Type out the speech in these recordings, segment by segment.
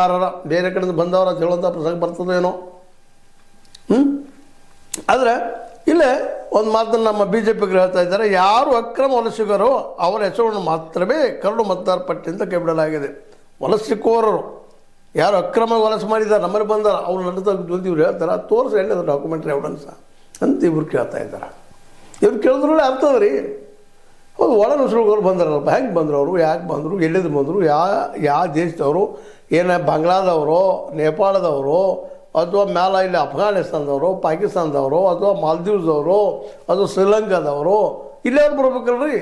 ಬೇರೆ ಕಡೆಯಿಂದ ಬಂದವರ ಅಂತ ಹೇಳುವಂಥ ಪ್ರಸಂಗ ಬರ್ತದೇನೋ. ಆದರೆ ಇಲ್ಲೇ ಒಂದು ಮಾತನ್ನು ನಮ್ಮ BJPಗೆ ಹೇಳ್ತಾ ಇದ್ದಾರೆ, ಯಾರು ಅಕ್ರಮ ವಲಸಿಗರೋ ಅವರ ಹೆಸರನ್ನು ಮಾತ್ರವೇ ಕರಡು ಮತದಾರ ಪಟ್ಟಿಯಿಂದ ಕೈಬಿಡಲಾಗಿದೆ. ವಲಸಿಕೋರರು ಯಾರು ಅಕ್ರಮ ವಲಸೆ ಮಾಡಿದ್ದಾರೆ, ನಮ್ಮಲ್ಲಿ ಬಂದಾರ, ಅವ್ರು ನನ್ನ ಇವ್ರು ಹೇಳ್ತಾರೆ, ತೋರಿಸಿ ಹೇಳಿದ್ರು ಡಾಕ್ಯುಮೆಂಟ್ರಿ ಎವಿಡೆನ್ಸ್ ಅಂತ ಇವ್ರು ಕೇಳ್ತಾ ಇದ್ದಾರೆ. ಇವ್ರು ಕೇಳಿದ್ರಲ್ಲೇ ಅರ್ಥ ಅದ ರೀ. ಹೌದು, ಒಳ ನುಸುಳುಗೋರು ಬಂದಾರಲ್ಪ, ಹೆಂಗೆ ಬಂದರು ಅವರು, ಯಾಕೆ ಬಂದರು, ಎಲ್ಲಿದ್ದು ಬಂದರು, ಯಾವ ದೇಶದವರು, ಏನು ಬಾಂಗ್ಲಾದವರು, ನೇಪಾಳದವರು, ಅಥವಾ ಮ್ಯಾಲ ಇಲ್ಲಿ ಅಫ್ಘಾನಿಸ್ತಾನದವರು, ಪಾಕಿಸ್ತಾನದವರು, ಅಥವಾ ಮಾಲ್ದೀವ್ಸ್ದವರು, ಅಥವಾ ಶ್ರೀಲಂಕಾದವರು, ಇಲ್ಲೇ ಅವ್ರು ಬರ್ಬೇಕಲ್ರಿ.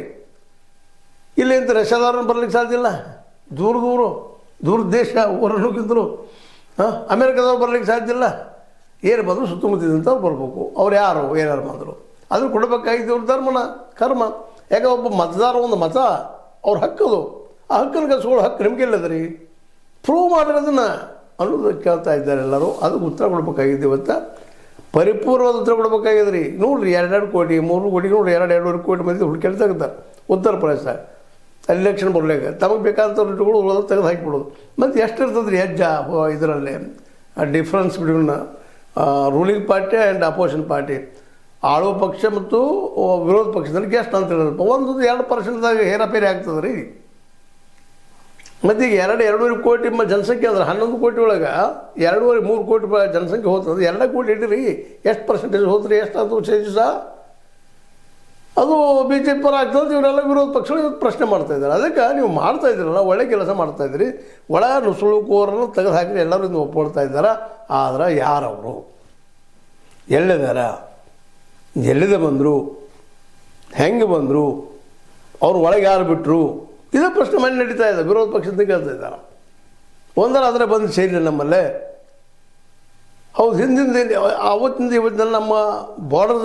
ಇಲ್ಲಿ ಅಂತ ರಷ್ಯಾದವ್ರನ್ನ ಬರ್ಲಿಕ್ಕೆ ಸಾಧ್ಯ ಇಲ್ಲ, ದೂರ ದೇಶ ಊರನ್ನುಗಿದ್ರು. ಅಮೇರಿಕಾದವ್ರು ಬರ್ಲಿಕ್ಕೆ ಸಾಧ್ಯ ಇಲ್ಲ. ಏನು ಬಂದರು ಸುತ್ತಮುತ್ತಲಿಂದವ್ರು ಬರ್ಬೇಕು. ಅವ್ರು ಯಾರು ಏನಾರು ಬಂದರು ಅದನ್ನು ಕೊಡಬೇಕಾಗಿದ್ದು ಅವ್ರ ಧರ್ಮನ ಕರ್ಮ. ಯಾಕೆ ಒಬ್ಬ ಮತದಾರ ಒಂದು ಮತ ಅವ್ರ ಹಕ್ಕದು, ಆ ಹಕ್ಕನ್ನು ಕಸ್ಕೊಳ್ಳೋ ಹಕ್ಕು ನಿಮಗೆಲ್ಲದ ರೀ, ಪ್ರೂವ್ ಮಾಡಿರೋದನ್ನು ಅನ್ನೋದು ಕೇಳ್ತಾ ಇದ್ದಾರೆ ಎಲ್ಲರೂ. ಅದಕ್ಕೆ ಉತ್ತರ ಕೊಡ್ಬೇಕಾಗಿದ್ದು ಇವತ್ತು ಪರಿಪೂರ್ಣವಾದ ಉತ್ತರ ಕೊಡ್ಬೇಕಾಗಿದೆ ರೀ. ನೋಡಿರಿ 2 ಕೋಟಿ 3 ಕೋಟಿ ನೋಡಿರಿ 2-2.5 ಕೋಟಿ ಮಂದಿ ಹುಡುಕಿ ತೆಗ್ತಾರೆ ಉತ್ತರ ಪ್ರದೇಶ ಎಲೆಕ್ಷನ್ ಬರಲಿಕ್ಕೆ. ತಮಗೆ ಬೇಕಾದಂಥ ದುಡ್ಡುಗಳು ತೆಗೆದು ಹಾಕಿಬಿಡೋದು. ಮತ್ತು ಎಷ್ಟು ಇರ್ತದೆ ರೀ ಹೆಜ್ಜೆ ಇದರಲ್ಲಿ difference between ruling party and opposition party, ಆಳುವ ಪಕ್ಷ ಮತ್ತು ವಿರೋಧ ಪಕ್ಷದಲ್ಲಿ ಎಷ್ಟು ಅಂತ ಹೇಳಿದ್ರಪ್ಪ, 1-2% ಹೇರಾಪೇರಿ ಆಗ್ತದೆ ರೀ. ಮತ್ತು ಈಗ 2-2.5 ಕೋಟಿ ಜನಸಂಖ್ಯೆ ಅಂದ್ರೆ 11 ಕೋಟಿ ಒಳಗೆ 2.5-3 ಕೋಟಿ ಜನಸಂಖ್ಯೆ ಹೋಗ್ತದೆ. 2 ಕೋಟಿ ಇಟ್ಟಿರಿ, ಎಷ್ಟು ಪರ್ಸೆಂಟೇಜ್ ಹೋದ್ರಿ, ಎಷ್ಟು ಅದು ಚೇಂಜಸ್ ಅದು BJP ಪರ ಆಗ್ತದೆ. ಇವರೆಲ್ಲ ವಿರೋಧ ಪಕ್ಷಗಳು ಇವತ್ತು ಪ್ರಶ್ನೆ ಮಾಡ್ತಾಯಿದ್ದಾರೆ. ಅದಕ್ಕೆ ನೀವು ಮಾಡ್ತಾ ಇದ್ದೀರಲ್ಲ, ಒಳ್ಳೆ ಕೆಲಸ ಮಾಡ್ತಾಯಿದ್ರಿ. ಒಳ ನುಸುಳುಕೋರನ್ನು ತೆಗೆದು ಹಾಕಿ ಎಲ್ಲರೂ ಇದನ್ನು ಒಪ್ಕೊಳ್ತಾ ಇದ್ದಾರೆ. ಆದರೆ ಯಾರವರು, ಎಲ್ಲಿದ್ದಾರೆ, ಎಲ್ಲಿದೆ ಬಂದರು, ಹೆಂಗೆ ಬಂದರು, ಅವ್ರು ಒಳಗೆ ಯಾರು ಬಿಟ್ಟರು, ಇದೇ ಪ್ರಶ್ನೆ ಮನೆ ನಡೀತಾ ಇದೆ. ವಿರೋಧ ಪಕ್ಷದಿಂದ ಕೇಳ್ತಾ ಇದ್ದಾರೆ. ಒಂದರ ಆದರೆ ಬಂದು ಸೇರಿ ನಮ್ಮಲ್ಲೇ ಹೌದು ಹಿಂದಿಂದ ಅವತ್ತಿಂದ ಇವತ್ತಿನಲ್ಲಿ ನಮ್ಮ ಬಾರ್ಡರ್